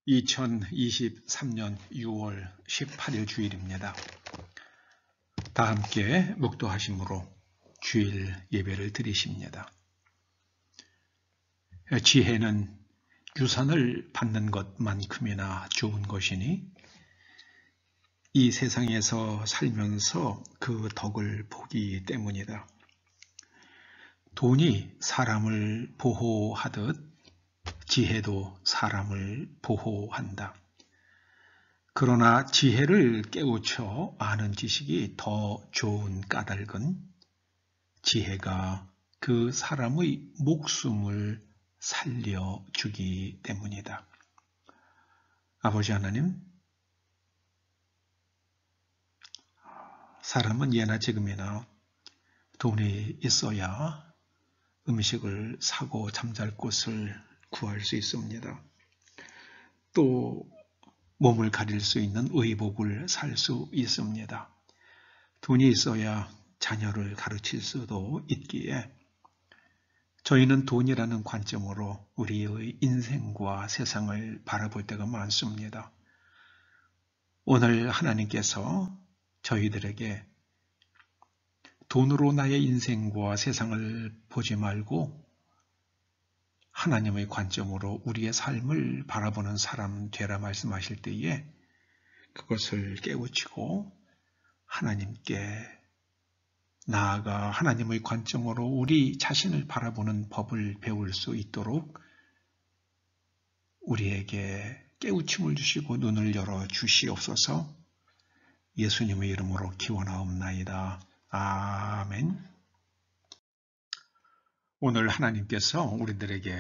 2023년 6월 18일 주일입니다. 다 함께 묵도하심으로 주일 예배를 드리십니다. 지혜는 유산을 받는 것만큼이나 좋은 것이니 이 세상에서 살면서 그 덕을 보기 때문이다. 돈이 사람을 보호하듯 지혜도 사람을 보호한다. 그러나 지혜를 깨우쳐 아는 지식이 더 좋은 까닭은 지혜가 그 사람의 목숨을 살려주기 때문이다. 아버지 하나님, 사람은 예나 지금이나 돈이 있어야 음식을 사고 잠잘 곳을 구할 수 있습니다. 또 몸을 가릴 수 있는 의복을 살 수 있습니다. 돈이 있어야 자녀를 가르칠 수도 있기에 저희는 돈이라는 관점으로 우리의 인생과 세상을 바라볼 때가 많습니다. 오늘 하나님께서 저희들에게 돈으로 나의 인생과 세상을 보지 말고 하나님의 관점으로 우리의 삶을 바라보는 사람 되라 말씀하실 때에 그것을 깨우치고 하나님께 나아가 하나님의 관점으로 우리 자신을 바라보는 법을 배울 수 있도록 우리에게 깨우침을 주시고 눈을 열어 주시옵소서. 예수님의 이름으로 기원하옵나이다. 아멘. 오늘 하나님께서 우리들에게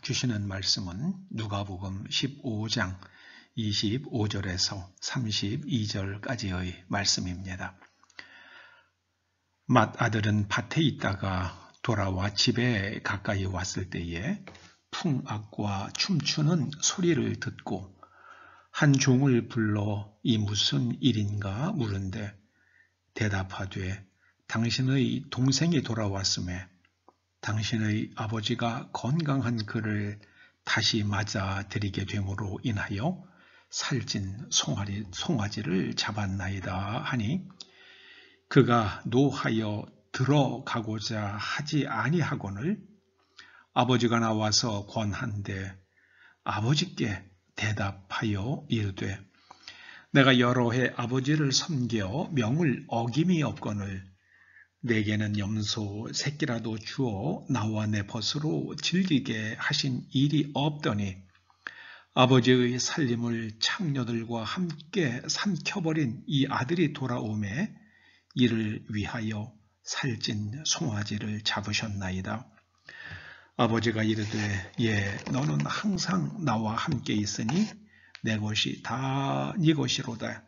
주시는 말씀은 누가복음 15장 25절에서 32절까지의 말씀입니다. 맏아들은 밭에 있다가 돌아와 집에 가까이 왔을 때에 풍악과 춤추는 소리를 듣고 한 종을 불러 이 무슨 일인가 물은데 대답하되 당신의 동생이 돌아왔음에 당신의 아버지가 건강한 그를 다시 맞아 드리게 됨으로 인하여 살찐 송아지를 잡았나이다 하니 그가 노하여 들어가고자 하지 아니하거늘 아버지가 나와서 권한대 아버지께 대답하여 이르되 내가 여러 해 아버지를 섬겨 명을 어김이 없거늘 내게는 염소 새끼라도 주어 나와 내 벗으로 즐기게 하신 일이 없더니 아버지의 살림을 창녀들과 함께 삼켜버린 이 아들이 돌아오매 이를 위하여 살찐 송아지를 잡으셨나이다. 아버지가 이르되 예 너는 항상 나와 함께 있으니 내 것이 다 네 것이로다.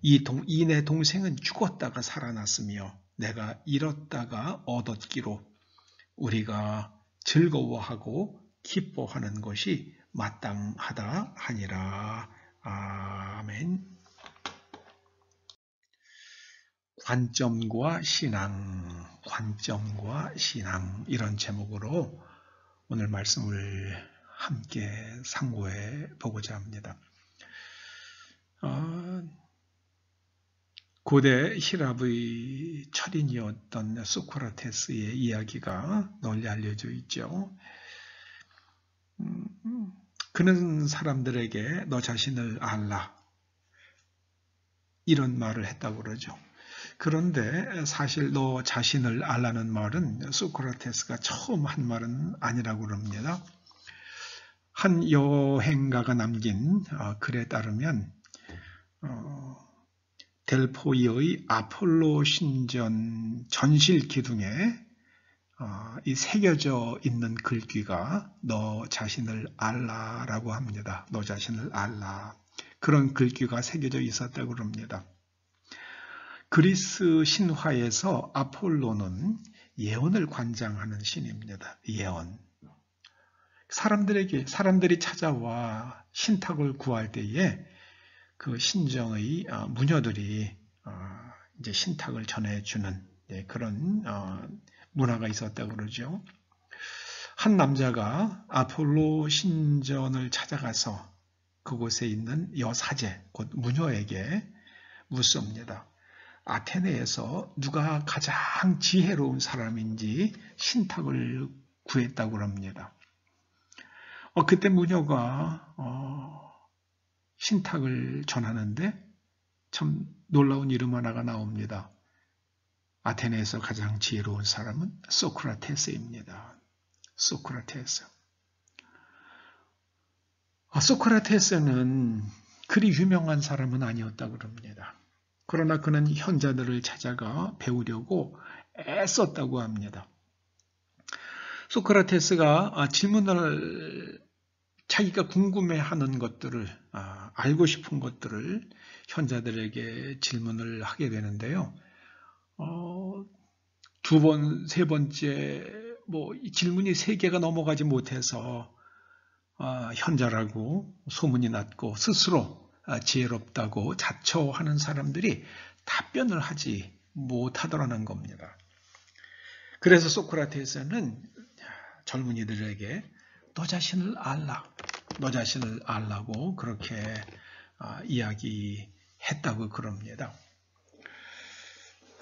이 내 동생은 죽었다가 살아났으며 내가 잃었다가 얻었기로 우리가 즐거워하고 기뻐하는 것이 마땅하다 하니라. 아멘. 관점과 신앙 이런 제목으로 오늘 말씀을 함께 상고해 보고자 합니다. 고대 히랍의 철인이었던 소크라테스의 이야기가 널리 알려져 있죠. 그는 사람들에게 너 자신을 알라 이런 말을 했다고 그러죠. 그런데 사실 너 자신을 알라는 말은 소크라테스가 처음 한 말은 아니라고 그럽니다. 한 여행가가 남긴 글에 따르면 델포이의 아폴로 신전 전실 기둥에 이 새겨져 있는 글귀가 너 자신을 알라라고 합니다. 너 자신을 알라. 그런 글귀가 새겨져 있었다고 합니다. 그리스 신화에서 아폴로는 예언을 관장하는 신입니다. 예언. 사람들이 찾아와 신탁을 구할 때에 그 신정의 무녀들이 이제 신탁을 전해주는 그런 문화가 있었다고 그러죠. 한 남자가 아폴로 신전을 찾아가서 그곳에 있는 여사제, 곧 무녀에게 묻습니다. 아테네에서 누가 가장 지혜로운 사람인지 신탁을 구했다고 합니다. 그때 무녀가 신탁을 전하는데 참 놀라운 이름 하나가 나옵니다. 아테네에서 가장 지혜로운 사람은 소크라테스입니다. 소크라테스. 소크라테스는 그리 유명한 사람은 아니었다고 합니다. 그러나 그는 현자들을 찾아가 배우려고 애썼다고 합니다. 소크라테스가 질문을 자기가 궁금해하는 것들을 알고 싶은 것들을 현자들에게 질문을 하게 되는데요. 두 번, 세 번째 질문이 3개가 넘어가지 못해서 현자라고 소문이 났고 스스로 지혜롭다고 자처하는 사람들이 답변을 하지 못하더라는 겁니다. 그래서 소크라테스는 젊은이들에게 너 자신을 알라고 그렇게 이야기했다고 그럽니다.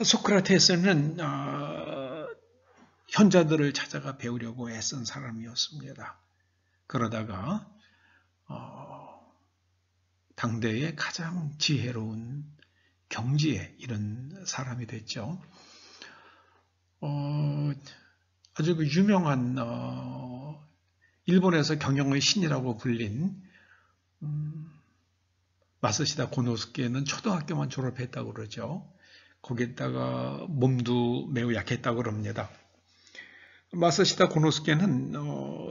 소크라테스는 현자들을 찾아가 배우려고 애쓴 사람이었습니다. 그러다가 당대의 가장 지혜로운 경지에 이른 사람이 됐죠. 아주 유명한 일본에서 경영의 신이라고 불린 마쓰시다 고노스케는 초등학교만 졸업했다고 그러죠. 거기에다가 몸도 매우 약했다고 합니다. 마쓰시다 고노스케는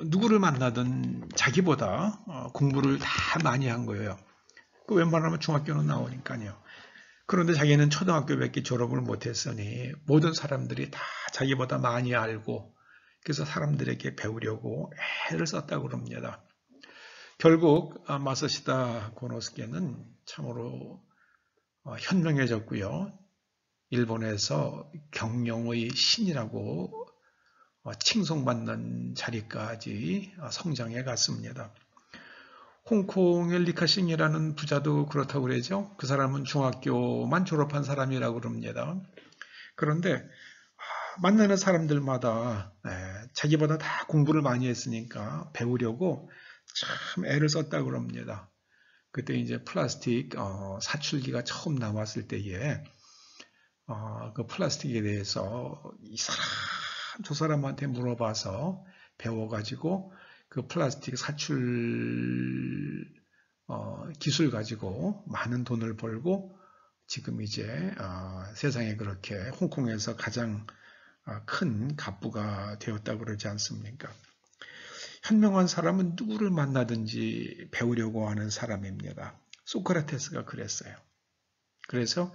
누구를 만나든 자기보다 공부를 다 많이 한 거예요. 웬만하면 중학교는 나오니까요. 그런데 자기는 초등학교밖에 졸업을 못했으니 모든 사람들이 다 자기보다 많이 알고 그래서 사람들에게 배우려고 애를 썼다고 합니다. 결국 마쓰시다 고노스케는 참으로 현명해졌고요. 일본에서 경영의 신이라고 칭송받는 자리까지 성장해 갔습니다. 홍콩의 리카싱이라는 부자도 그렇다고 그러죠. 그 사람은 중학교만 졸업한 사람이라고 그럽니다. 그런데 만나는 사람들마다 자기보다 다 공부를 많이 했으니까 배우려고 참 애를 썼다고 그럽니다. 그때 이제 플라스틱 사출기가 처음 나왔을 때에 그 플라스틱에 대해서 이 사람 저 사람한테 물어봐서 배워가지고 그 플라스틱 사출 기술 가지고 많은 돈을 벌고 지금 이제 세상에 그렇게 홍콩에서 가장 큰 갑부가 되었다고 그러지 않습니까? 현명한 사람은 누구를 만나든지 배우려고 하는 사람입니다. 소크라테스가 그랬어요. 그래서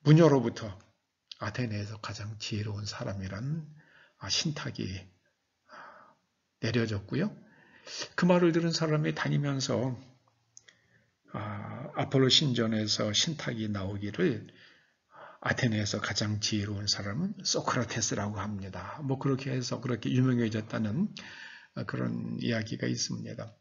무녀로부터 아테네에서 가장 지혜로운 사람이란 신탁이 내려졌고요. 그 말을 들은 사람이 다니면서 아폴로 신전에서 신탁이 나오기를 아테네에서 가장 지혜로운 사람은 소크라테스라고 합니다. 그렇게 해서 그렇게 유명해졌다는 그런 이야기가 있습니다.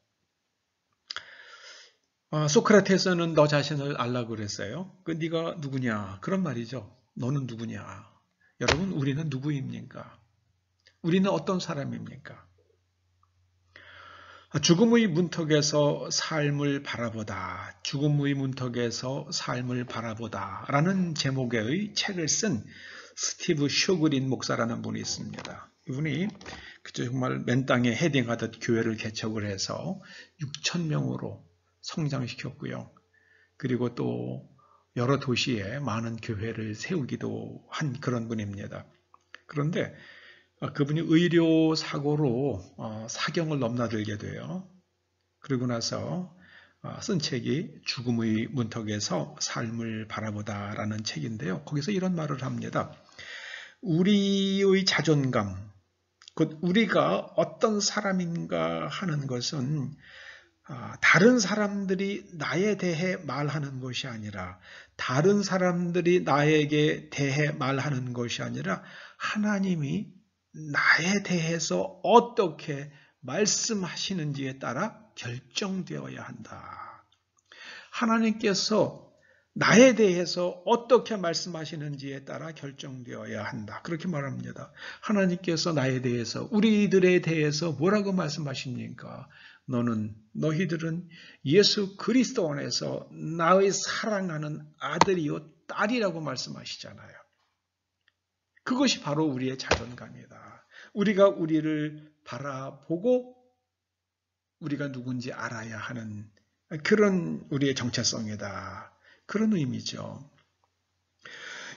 소크라테스는 너 자신을 알라고 그랬어요. 네가 누구냐? 그런 말이죠. 너는 누구냐? 여러분, 우리는 누구입니까? 우리는 어떤 사람입니까? 죽음의 문턱에서 삶을 바라보다, 죽음의 문턱에서 삶을 바라보다 라는 제목의 책을 쓴 스티브 쇼그린 목사라는 분이 있습니다. 이분이 정말 맨 땅에 헤딩하듯 교회를 개척을 해서 6,000명으로 성장시켰고요. 그리고 또 여러 도시에 많은 교회를 세우기도 한 그런 분입니다. 그런데 그분이 의료 사고로 사경을 넘나들게 돼요. 그러고 나서 쓴 책이 죽음의 문턱에서 삶을 바라보다라는 책인데요. 거기서 이런 말을 합니다. 우리의 자존감, 곧 우리가 어떤 사람인가 하는 것은 다른 사람들이 나에 대해 말하는 것이 아니라 다른 사람들이 나에게 대해 말하는 것이 아니라 하나님이 나에 대해서 어떻게 말씀하시는지에 따라 결정되어야 한다. 하나님께서 나에 대해서 어떻게 말씀하시는지에 따라 결정되어야 한다. 그렇게 말합니다. 하나님께서 나에 대해서, 우리들에 대해서 뭐라고 말씀하십니까? 너희들은 예수 그리스도 안에서 나의 사랑하는 아들이요 딸이라고 말씀하시잖아요. 그것이 바로 우리의 자존감이다. 우리가 우리를 바라보고 우리가 누군지 알아야 하는 그런 우리의 정체성이다. 그런 의미죠.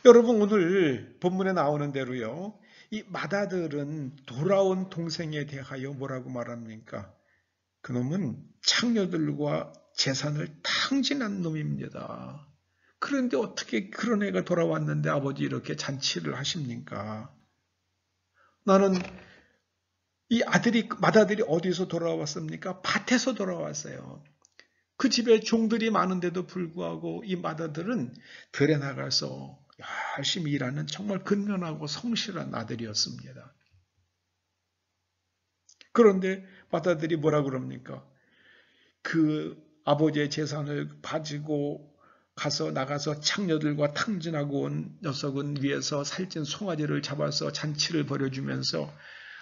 여러분, 오늘 본문에 나오는 대로요, 이 맏아들은 돌아온 동생에 대하여 뭐라고 말합니까? 그놈은 창녀들과 재산을 탕진한 놈입니다. 그런데 어떻게 그런 애가 돌아왔는데 아버지 이렇게 잔치를 하십니까? 나는 이 맏아들이 어디서 돌아왔습니까? 밭에서 돌아왔어요. 그 집에 종들이 많은데도 불구하고 이 맏아들은 들에 나가서 열심히 일하는 정말 근면하고 성실한 아들이었습니다. 그런데 맏아들이 뭐라 그럽니까? 그 아버지의 재산을 가지고 나가서 창녀들과 탕진하고 온 녀석은 위에서 살찐 송아지를 잡아서 잔치를 벌여주면서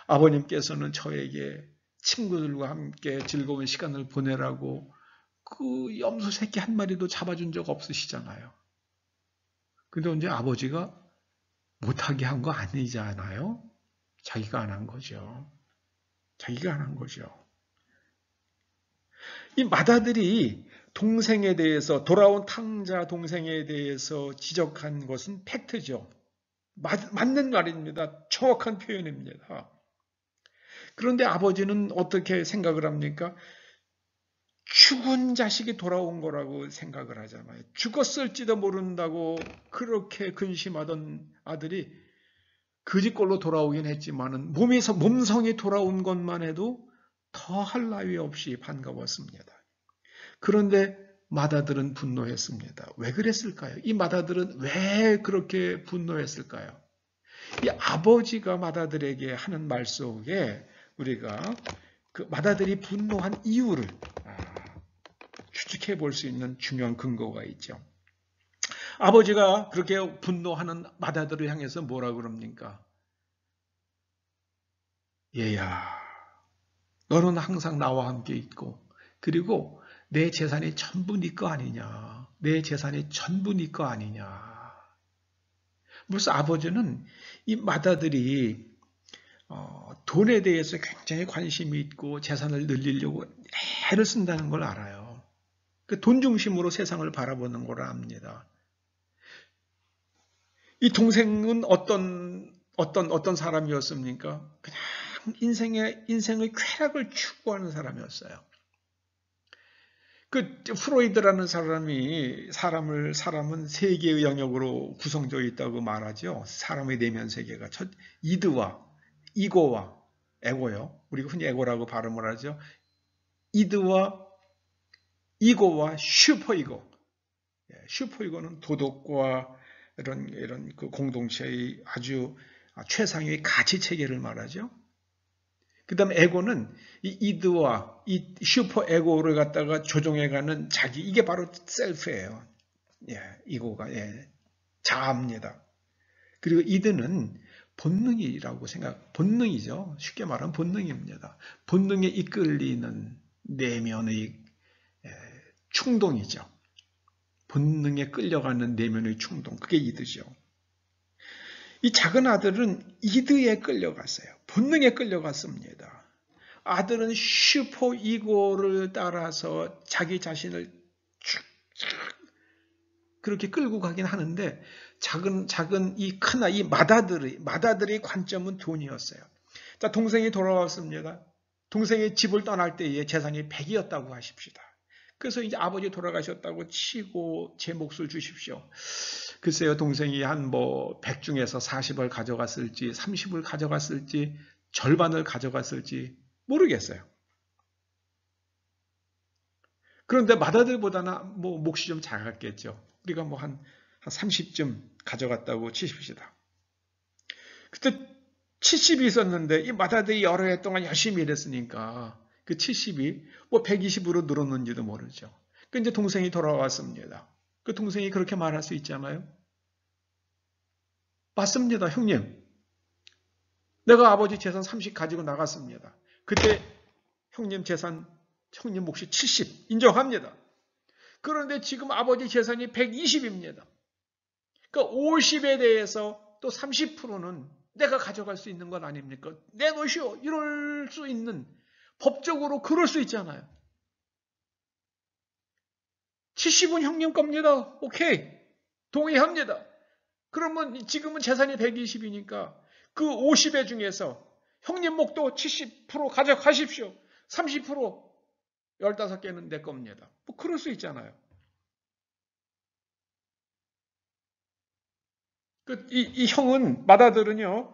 아버님께서는 저에게 친구들과 함께 즐거운 시간을 보내라고 그 염소 새끼 한 마리도 잡아준 적 없으시잖아요. 근데 언제 아버지가 못하게 한 거 아니잖아요? 자기가 안 한 거죠. 자기가 안 한 거죠. 이 맏아들이 동생에 대해서, 돌아온 탕자 동생에 대해서 지적한 것은 팩트죠. 맞는 말입니다. 정확한 표현입니다. 그런데 아버지는 어떻게 생각을 합니까? 죽은 자식이 돌아온 거라고 생각을 하잖아요. 죽었을지도 모른다고 그렇게 근심하던 아들이 그 집꼴로 돌아오긴 했지만은 몸성이 돌아온 것만 해도 더할 나위 없이 반가웠습니다. 그런데 맏아들은 분노했습니다. 왜 그랬을까요? 이 맏아들은 왜 그렇게 분노했을까요? 이 아버지가 맏아들에게 하는 말 속에 우리가 그 맏아들이 분노한 이유를 추측해 볼 수 있는 중요한 근거가 있죠. 아버지가 그렇게 분노하는 맏아들을 향해서 뭐라 그럽니까? 얘야, 너는 항상 나와 함께 있고, 그리고 내 재산이 전부 네 거 아니냐. 내 재산이 전부 네 거 아니냐. 벌써 아버지는 이 맏아들이 돈에 대해서 굉장히 관심이 있고 재산을 늘리려고 애를 쓴다는 걸 알아요. 그 돈 중심으로 세상을 바라보는 걸 압니다. 이 동생은 어떤 사람이었습니까? 그냥 인생의 쾌락을 추구하는 사람이었어요. 그 프로이드라는 사람이 사람은 세 개의 영역으로 구성되어 있다고 말하죠. 사람의 내면 세계가 이드와 이고와 에고요. 우리가 흔히 에고라고 발음을 하죠. 이드와 이고와 슈퍼이고. 슈퍼이고는 도덕과 이런 그 공동체의 아주 최상의 가치 체계를 말하죠. 그 다음에 에고는 이 이드와 이 슈퍼 에고를 갖다가 조종해가는 자기, 이게 바로 셀프예요. 이고가, 자아입니다. 그리고 이드는 본능이죠. 쉽게 말하면 본능입니다. 본능에 이끌리는 내면의 충동이죠. 본능에 끌려가는 내면의 충동, 그게 이드죠. 이 작은 아들은 이드에 끌려갔어요. 본능에 끌려갔습니다. 아들은 슈퍼 이고를 따라서 자기 자신을 그렇게 끌고 가긴 하는데 작은 이 맏아들의 관점은 돈이었어요. 자, 동생이 돌아왔습니다. 동생이 집을 떠날 때의 재산이 100이었다고 하십시다. 그래서 이제 아버지 돌아가셨다고 치고 제 몫을 주십시오. 글쎄요, 동생이 한 100 중에서 40을 가져갔을지 30을 가져갔을지 절반을 가져갔을지 모르겠어요. 그런데 맏아들보다는 몫이 좀 작았겠죠. 우리가 한 30쯤 가져갔다고 치십시다. 그때 70이 있었는데 이 맏아들이 여러 해 동안 열심히 일했으니까 그 70이 뭐 120으로 늘었는지도 모르죠. 그 이제 동생이 돌아왔습니다. 그 동생이 그렇게 말할 수 있잖아요. 맞습니다, 형님. 내가 아버지 재산 30 가지고 나갔습니다. 그때 형님 재산, 형님 몫이 70 인정합니다. 그런데 지금 아버지 재산이 120입니다. 그러니까 50에 대해서 또 30%는 내가 가져갈 수 있는 건 아닙니까? 내놓으시오. 이럴 수 있는, 법적으로 그럴 수 있잖아요. 70은 형님 겁니다. 오케이. 동의합니다. 그러면 지금은 재산이 120이니까 그 50회 중에서 형님 몫도 70% 가져가십시오. 30% 15개는 내 겁니다. 뭐 그럴 수 있잖아요. 이 형은, 맏아들은요,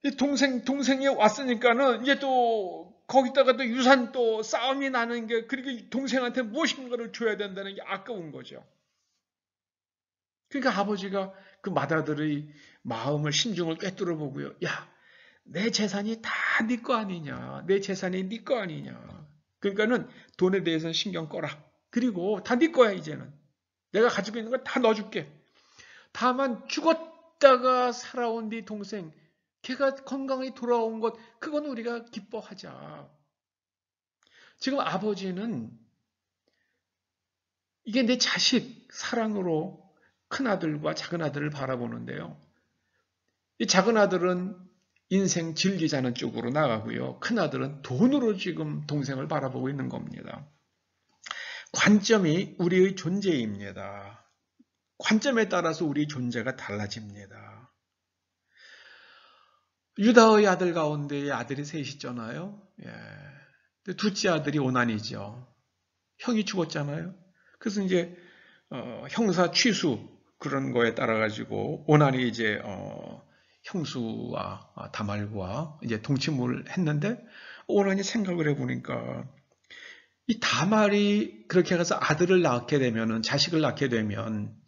이 동생이 왔으니까는 이제 또 거기다가 또 유산 또 싸움이 나는 게, 그리고 동생한테 무엇인가를 줘야 된다는 게 아까운 거죠. 그러니까 아버지가 그 맏아들의 마음을, 심중을 꿰뚫어 보고요. 야, 내 재산이 다 네 거 아니냐. 내 재산이 네 거 아니냐. 그러니까는 돈에 대해서는 신경 꺼라. 그리고 다 네 거야, 이제는. 내가 가지고 있는 걸 다 넣어줄게. 다만 죽었다가 살아온 네 동생, 걔가 건강히 돌아온 것, 그건 우리가 기뻐하자. 지금 아버지는 이게 내 자식 사랑으로 큰아들과 작은아들을 바라보는데요. 이 작은아들은 인생 즐기자는 쪽으로 나가고요. 큰아들은 돈으로 지금 동생을 바라보고 있는 겁니다. 관점이 우리의 존재입니다. 관점에 따라서 우리 존재가 달라집니다. 유다의 아들 가운데 아들이 셋이 있잖아요. 예. 둘째 아들이 오난이죠. 형이 죽었잖아요. 그래서 이제 형사 취수 그런 거에 따라 가지고 오난이 이제 형수와 다말과 이제 동침을 했는데, 오난이 생각을 해보니까 이 다말이 그렇게 가서 아들을 낳게 되면은, 자식을 낳게 되면,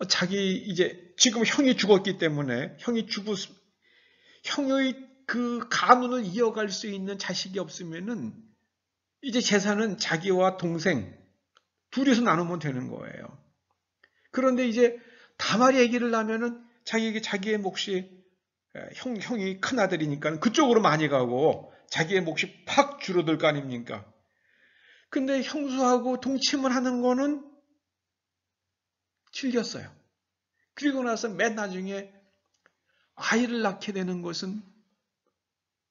자기 이제 지금 형이 죽었기 때문에 형의 그 가문을 이어갈 수 있는 자식이 없으면은 이제 재산은 자기와 동생 둘이서 나누면 되는 거예요. 그런데 이제 다말이 아기를 낳으면은 자기의 몫이, 형이 큰 아들이니까 그쪽으로 많이 가고 자기의 몫이 팍 줄어들 거 아닙니까? 근데 형수하고 동침을 하는 거는 즐겼어요. 그리고 나서 맨 나중에 아이를 낳게 되는 것은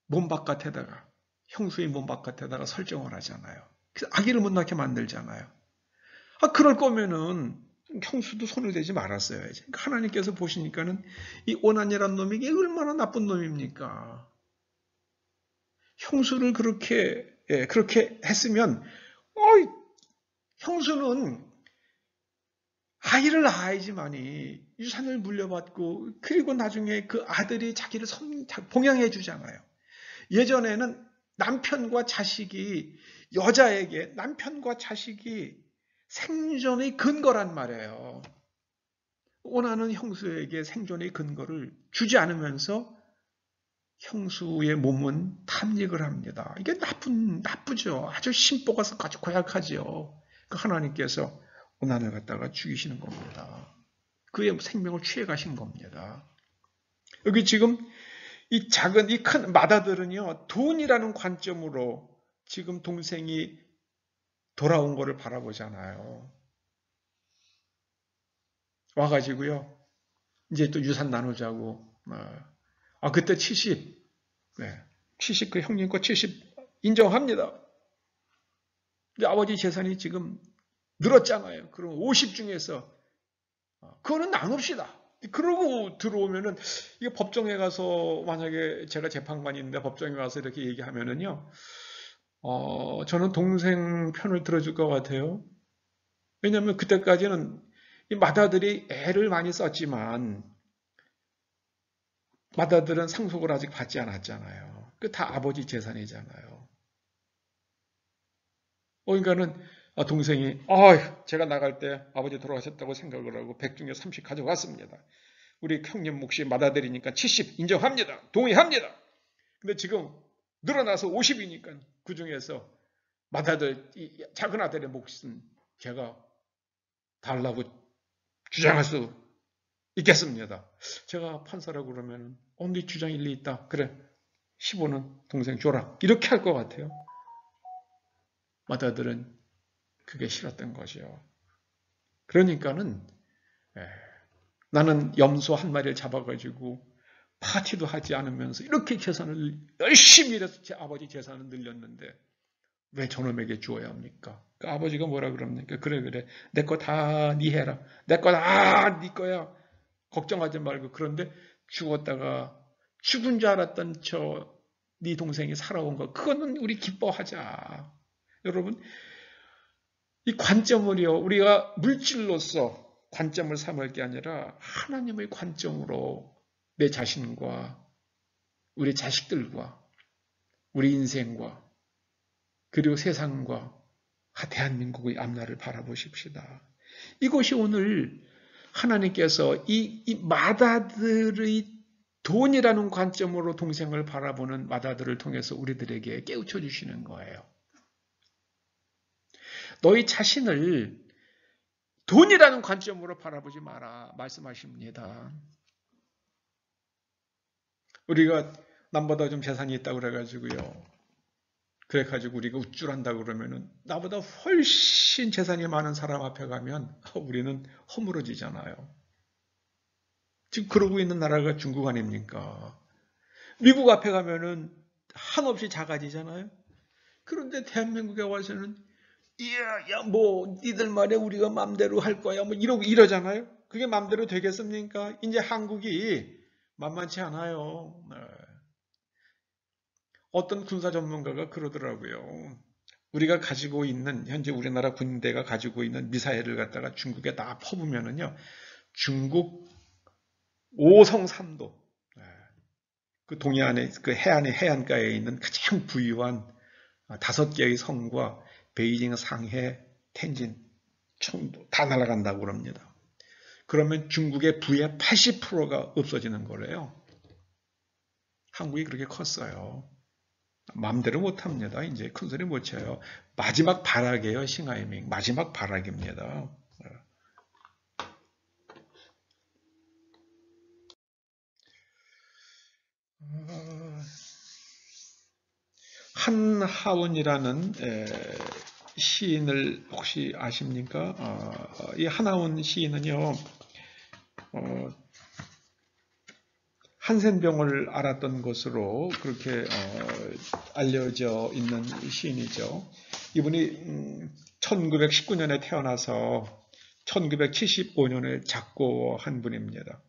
몸 바깥에다가, 형수의 몸 바깥에다가 설정을 하잖아요. 그래서 아기를 못 낳게 만들잖아요. 그럴 거면은 형수도 손을 대지 말았어야지. 그러니까 하나님께서 보시니까는 이 오난이란 놈이 이게 얼마나 나쁜 놈입니까? 형수를 그렇게 했으면, 형수는 아이를 낳아야지만이 유산을 물려받고, 그리고 나중에 그 아들이 자기를 봉양해 주잖아요. 예전에는 남편과 자식이 생존의 근거란 말이에요. 오나는 형수에게 생존의 근거를 주지 않으면서 형수의 몸은 탐닉을 합니다. 이게 나쁘죠. 아주 심보가 아주 고약하죠. 그 하나님께서 오난을 갖다가 죽이시는 겁니다. 그의 생명을 취해가신 겁니다. 여기 지금 이 큰 맏아들은요, 돈이라는 관점으로 지금 동생이 돌아온 거를 바라보잖아요. 와가지고요, 이제 또 유산 나누자고. 그때 70, 70, 그 형님 거 70 인정합니다. 근데 아버지 재산이 지금 늘었잖아요. 그럼 50 중에서, 그거는 나눕시다. 그러고 들어오면은, 이게 법정에 가서, 만약에 제가 재판관인데 법정에 가서 이렇게 얘기하면은요, 저는 동생 편을 들어줄 것 같아요. 왜냐하면 그때까지는 이 맏아들이 애를 많이 썼지만, 맏아들은 상속을 아직 받지 않았잖아요. 그 다 아버지 재산이잖아요. 그러니까는 동생이 제가 나갈 때 아버지 돌아가셨다고 생각을 하고 100 중에 30 가져갔습니다. 우리 형님 몫이 맏아들이니까 70 인정합니다. 동의합니다. 근데 지금 늘어나서 50이니까 그 중에서 맏아들, 작은 아들의 몫은 제가 달라고 주장할 수 있겠습니다. 제가 판사라고 그러면 네 주장 일리 있다. 그래 15는 동생 줘라. 이렇게 할 것 같아요. 맏아들은 그게 싫었던 거죠. 그러니까는 나는 염소 한 마리를 잡아가지고 파티도 하지 않으면서 이렇게 재산을 열심히 일해서 제 아버지 재산을 늘렸는데 왜 저놈에게 주어야 합니까? 그 아버지가 뭐라 그럽니까? 그래 내 거 다 니 해라. 내 거 다 니 거야. 걱정하지 말고. 그런데 죽었다가 죽은 줄 알았던 네 동생이 살아온 거 그거는 우리 기뻐하자. 여러분 이 관점을요 우리가 물질로서 관점을 삼을 게 아니라 하나님의 관점으로 내 자신과 우리 자식들과 우리 인생과 그리고 세상과 대한민국의 앞날을 바라보십시다. 이것이 오늘 하나님께서 이 맏아들의 돈이라는 관점으로 동생을 바라보는 맏아들을 통해서 우리들에게 깨우쳐 주시는 거예요. 너희 자신을 돈이라는 관점으로 바라보지 마라 말씀하십니다. 우리가 남보다 좀 재산이 있다고 그래가지고요. 그래가지고 우리가 우쭐한다고 그러면은 나보다 훨씬 재산이 많은 사람 앞에 가면 우리는 허물어지잖아요. 지금 그러고 있는 나라가 중국 아닙니까? 미국 앞에 가면은 한없이 작아지잖아요. 그런데 대한민국에 와서는 니들 말에 우리가 맘대로 할 거야 이러잖아요. 그게 맘대로 되겠습니까? 이제 한국이 만만치 않아요. 네. 어떤 군사 전문가가 그러더라고요. 우리가 가지고 있는 현재 우리나라 군대가 가지고 있는 미사일을 갖다가 중국에 다 퍼부면은요. 중국 5성 3도 그 동해안에 그 해안가에 있는 가장 부유한 5개의 성과 베이징, 상해, 텐진, 청도 다 날아간다고 그럽니다. 그러면 중국의 부의 80%가 없어지는 거래요. 한국이 그렇게 컸어요. 마음대로 못합니다. 이제 큰소리 못 쳐요. 마지막 발악이에요. 싱하이밍. 마지막 발악입니다. 한하운이라는 시인을 혹시 아십니까? 이 한하운 시인은요. 한센병을 앓았던 것으로 그렇게 알려져 있는 시인이죠. 이분이 1919년에 태어나서 1975년에 작고한 분입니다.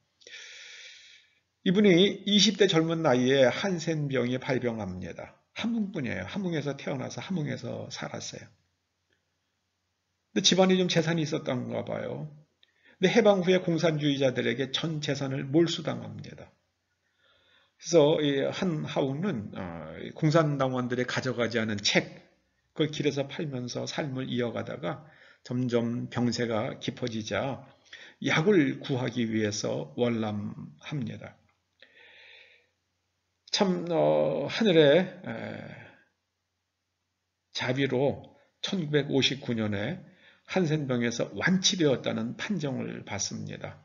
이분이 20대 젊은 나이에 한센병이 발병합니다. 함흥분이에요. 함흥에서 태어나서 함흥에서 살았어요. 근데 집안이 좀 재산이 있었던가 봐요. 근데 해방 후에 공산주의자들에게 전 재산을 몰수당합니다. 그래서 이 한하운은 공산당원들이 가져가지 않은 책, 그걸 길에서 팔면서 삶을 이어가다가 점점 병세가 깊어지자 약을 구하기 위해서 월남합니다. 참 하늘의 자비로 1959년에 한센병에서 완치되었다는 판정을 받습니다.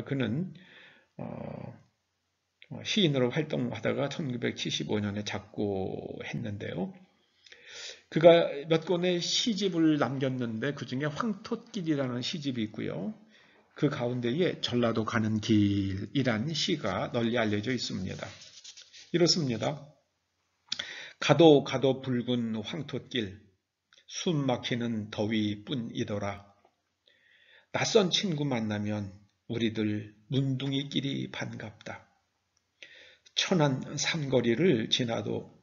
그는 시인으로 활동하다가 1975년에 작고했는데요. 그가 몇 권의 시집을 남겼는데 그 중에 황톳길이라는 시집이 있고요. 그 가운데에 전라도 가는 길이란 시가 널리 알려져 있습니다. 이렇습니다. 가도 가도 붉은 황톳길, 숨 막히는 더위뿐이더라. 낯선 친구 만나면 우리들 문둥이끼리 반갑다. 천안 삼거리를 지나도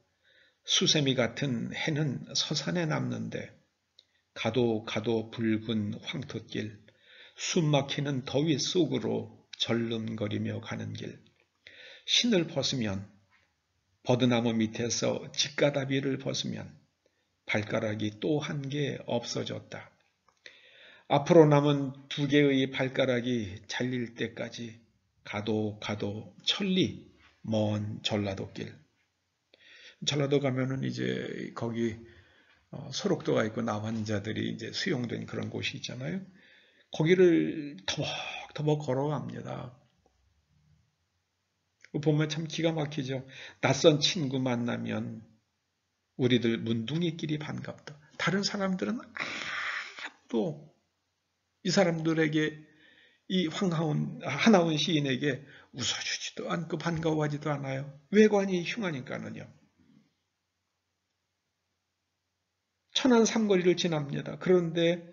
수세미 같은 해는 서산에 남는데 가도 가도 붉은 황톳길, 숨 막히는 더위 속으로 절름거리며 가는 길, 신을 벗으면 버드나무 밑에서 직가다비를 벗으면 발가락이 또 한 개 없어졌다. 앞으로 남은 2개의 발가락이 잘릴 때까지 가도 천리 먼 전라도길. 전라도 가면은 이제 거기 소록도가 있고 남환자들이 이제 수용된 그런 곳이 있잖아요. 거기를 터벅터벅 걸어갑니다. 보면 참 기가 막히죠. 낯선 친구 만나면 우리들 문둥이끼리 반갑다. 다른 사람들은 아무도 이 사람들에게 이 하나운 시인에게 웃어주지도 않고 반가워하지도 않아요. 외관이 흉하니까는요. 천안 삼거리를 지납니다. 그런데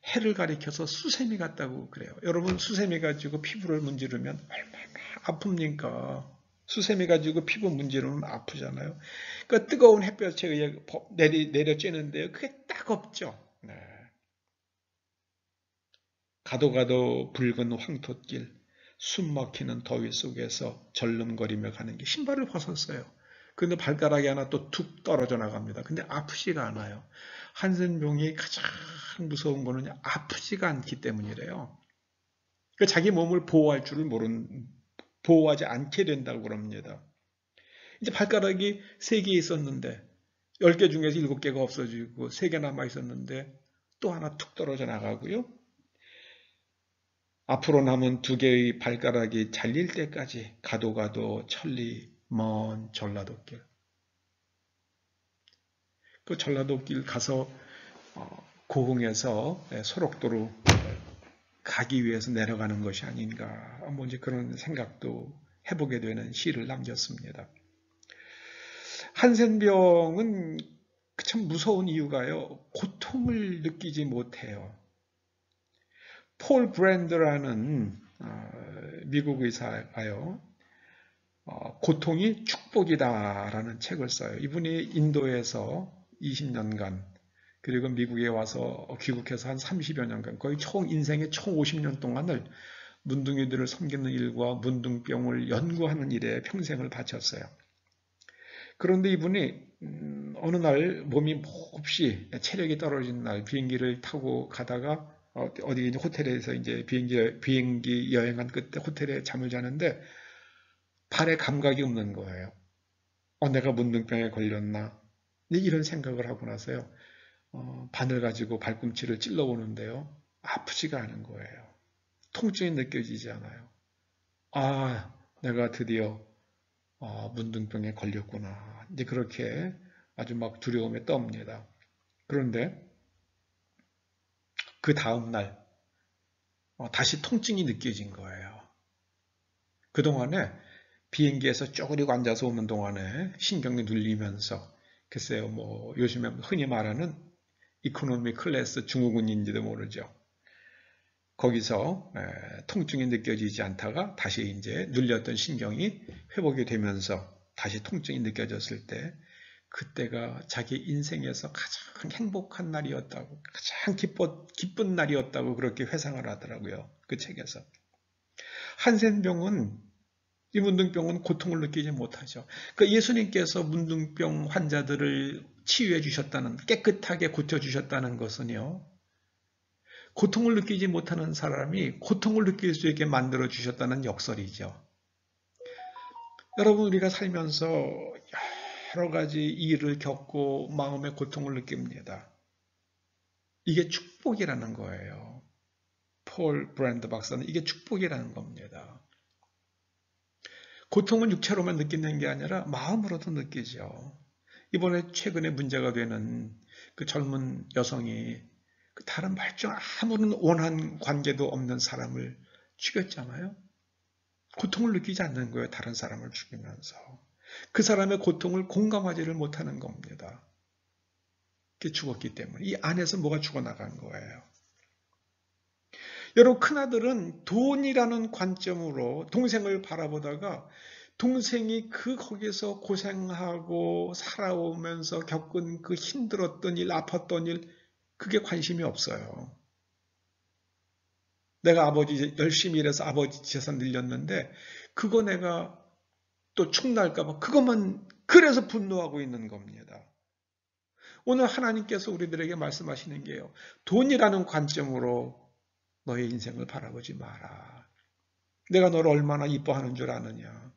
해를 가리켜서 수세미 같다고 그래요. 여러분 수세미 가지고 피부를 문지르면 얼마나 아픕니까? 수세미 가지고 피부 문지르면 아프잖아요. 그러니까 뜨거운 햇볕에 의해 내려쬐는데요. 그게 따갑죠. 네. 가도 붉은 황토길, 숨 막히는 더위 속에서 절름거리며 가는 게 신발을 벗었어요. 근데 발가락이 하나 또 툭 떨어져 나갑니다. 근데 아프지가 않아요. 한센병이 가장 무서운 거는 아프지가 않기 때문이래요. 그러니까 자기 몸을 보호할 줄을 보호하지 않게 된다고 그럽니다. 이제 발가락이 3개 있었는데 10개 중에서 7개가 없어지고 3개 남아 있었는데 또 하나 툭 떨어져 나가고요. 앞으로 남은 2개의 발가락이 잘릴 때까지 가도 천리 먼 전라도길. 그 전라도길 가서 고흥에서 소록도로 가기 위해서 내려가는 것이 아닌가, 뭐 이제 그런 생각도 해보게 되는 시를 남겼습니다. 한센병은 참 무서운 이유가요, 고통을 느끼지 못해요. 폴 브랜드라는 미국 의사가요, 고통이 축복이다라는 책을 써요. 이분이 인도에서 20년간 그리고 미국에 와서 귀국해서 한 30여 년간 거의 인생의 총 50년 동안을 문둥이들을 섬기는 일과 문둥병을 연구하는 일에 평생을 바쳤어요. 그런데 이분이 어느 날 몸이 몹시 체력이 떨어진 날 비행기를 타고 가다가 어디 호텔에서 이제 비행기 여행한 끝에 호텔에 잠을 자는데 발에 감각이 없는 거예요. 내가 문둥병에 걸렸나? 이런 생각을 하고 나서요. 바늘 가지고 발꿈치를 찔러보는데요. 아프지가 않은 거예요. 통증이 느껴지지 않아요. 내가 드디어 문둥병에 걸렸구나. 이제 그렇게 아주 막 두려움에 떱니다. 그런데 그 다음 날 다시 통증이 느껴진 거예요. 그동안에 비행기에서 쪼그리고 앉아서 오는 동안에 신경이 눌리면서 글쎄요, 뭐 요즘에 흔히 말하는 이코노미 클래스 증후군인지도 모르죠. 거기서 통증이 느껴지지 않다가 다시 이제 눌렸던 신경이 회복이 되면서 다시 통증이 느껴졌을 때 그때가 자기 인생에서 가장 행복한 날이었다고, 가장 기쁜 날이었다고 그렇게 회상을 하더라고요. 그 책에서. 한센병은 이 문둥병은 고통을 느끼지 못하죠. 그러니까 예수님께서 문둥병 환자들을 치유해 주셨다는, 깨끗하게 고쳐주셨다는 것은요, 고통을 느끼지 못하는 사람이 고통을 느낄 수 있게 만들어 주셨다는 역설이죠. 여러분, 우리가 살면서 여러 가지 일을 겪고 마음의 고통을 느낍니다. 이게 축복이라는 거예요. 폴 브랜드 박사는 이게 축복이라는 겁니다. 고통은 육체로만 느끼는 게 아니라 마음으로도 느끼죠. 이번에 최근에 문제가 되는 그 젊은 여성이 그 다른 말종 아무런 원한 관계도 없는 사람을 죽였잖아요. 고통을 느끼지 않는 거예요. 다른 사람을 죽이면서. 그 사람의 고통을 공감하지를 못하는 겁니다. 그게 죽었기 때문에. 이 안에서 뭐가 죽어나간 거예요. 여러분, 큰아들은 돈이라는 관점으로 동생을 바라보다가 동생이 거기서 고생하고 살아오면서 겪은 그 힘들었던 일, 아팠던 일, 그게 관심이 없어요. 내가 아버지 열심히 일해서 아버지 재산 늘렸는데 그거 내가 또 축날까 봐 그것만 그래서 분노하고 있는 겁니다. 오늘 하나님께서 우리들에게 말씀하시는 게요. 돈이라는 관점으로 너의 인생을 바라보지 마라. 내가 너를 얼마나 이뻐하는 줄 아느냐.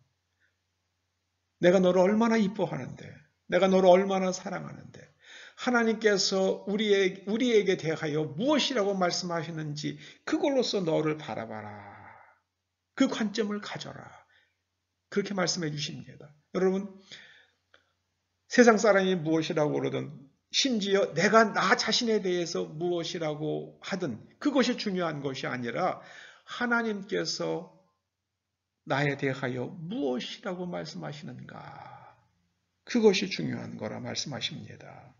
내가 너를 얼마나 이뻐하는데, 내가 너를 얼마나 사랑하는데, 하나님께서 우리에게 대하여 무엇이라고 말씀하시는지 그걸로써 너를 바라봐라. 그 관점을 가져라. 그렇게 말씀해 주십니다. 여러분, 세상 사람이 무엇이라고 그러든 심지어 내가 나 자신에 대해서 무엇이라고 하든 그것이 중요한 것이 아니라 하나님께서 나에 대하여 무엇이라고 말씀하시는가. 그것이 중요한 거라 말씀하십니다.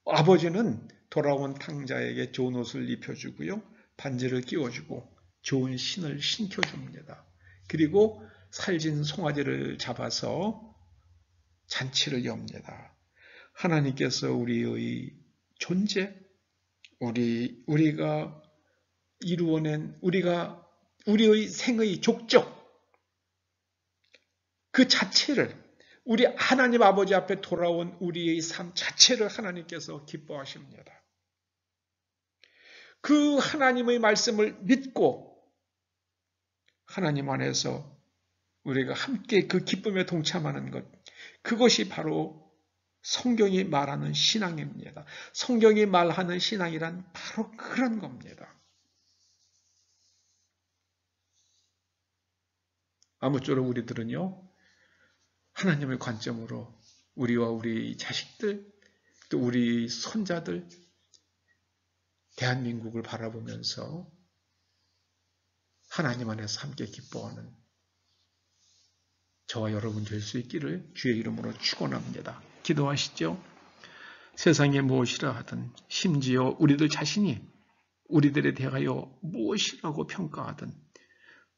아버지는 돌아온 탕자에게 좋은 옷을 입혀주고요. 반지를 끼워주고 좋은 신을 신겨줍니다. 그리고 살진 송아지를 잡아서 잔치를 엽니다. 하나님께서 우리의 존재, 우리가 이루어낸 우리의 생의 족적 그 자체를 우리 하나님 아버지 앞에 돌아온 우리의 삶 자체를 하나님께서 기뻐하십니다. 그 하나님의 말씀을 믿고 하나님 안에서 우리가 함께 그 기쁨에 동참하는 것, 그것이 바로 성경이 말하는 신앙입니다. 성경이 말하는 신앙이란 바로 그런 겁니다. 아무쪼록 우리들은요, 하나님의 관점으로 우리와 우리 자식들, 또 우리 손자들, 대한민국을 바라보면서 하나님 안에서 함께 기뻐하는 저와 여러분 될 수 있기를 주의 이름으로 축원합니다. 기도하시죠. 세상에 무엇이라 하든 심지어 우리들 자신이 우리들에 대하여 무엇이라고 평가하든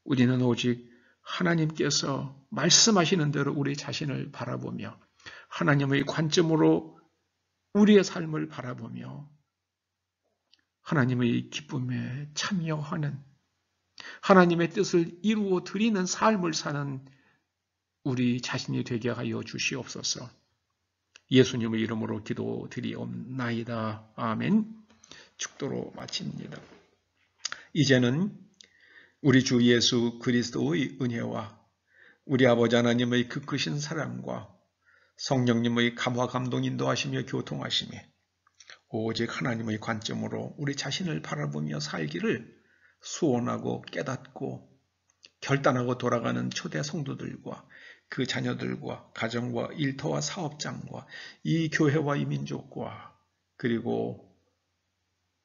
우리는 오직 하나님께서 말씀하시는 대로 우리 자신을 바라보며 하나님의 관점으로 우리의 삶을 바라보며 하나님의 기쁨에 참여하는 하나님의 뜻을 이루어 드리는 삶을 사는 우리 자신이 되게 하여 주시옵소서. 예수님의 이름으로 기도드리옵나이다. 아멘. 축도로 마칩니다. 이제는 우리 주 예수 그리스도의 은혜와 우리 아버지 하나님의 그 크신 사랑과 성령님의 감화 감동 인도하시며 교통하시며 오직 하나님의 관점으로 우리 자신을 바라보며 살기를 소원하고 깨닫고 결단하고 돌아가는 초대 성도들과 그 자녀들과 가정과 일터와 사업장과 이 교회와 이 민족과 그리고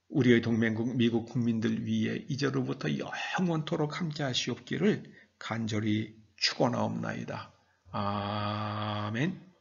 우리의 동맹국 미국 국민들 위에 이제로부터 영원토록 함께 하시옵기를 간절히 축원하옵나이다. 아멘.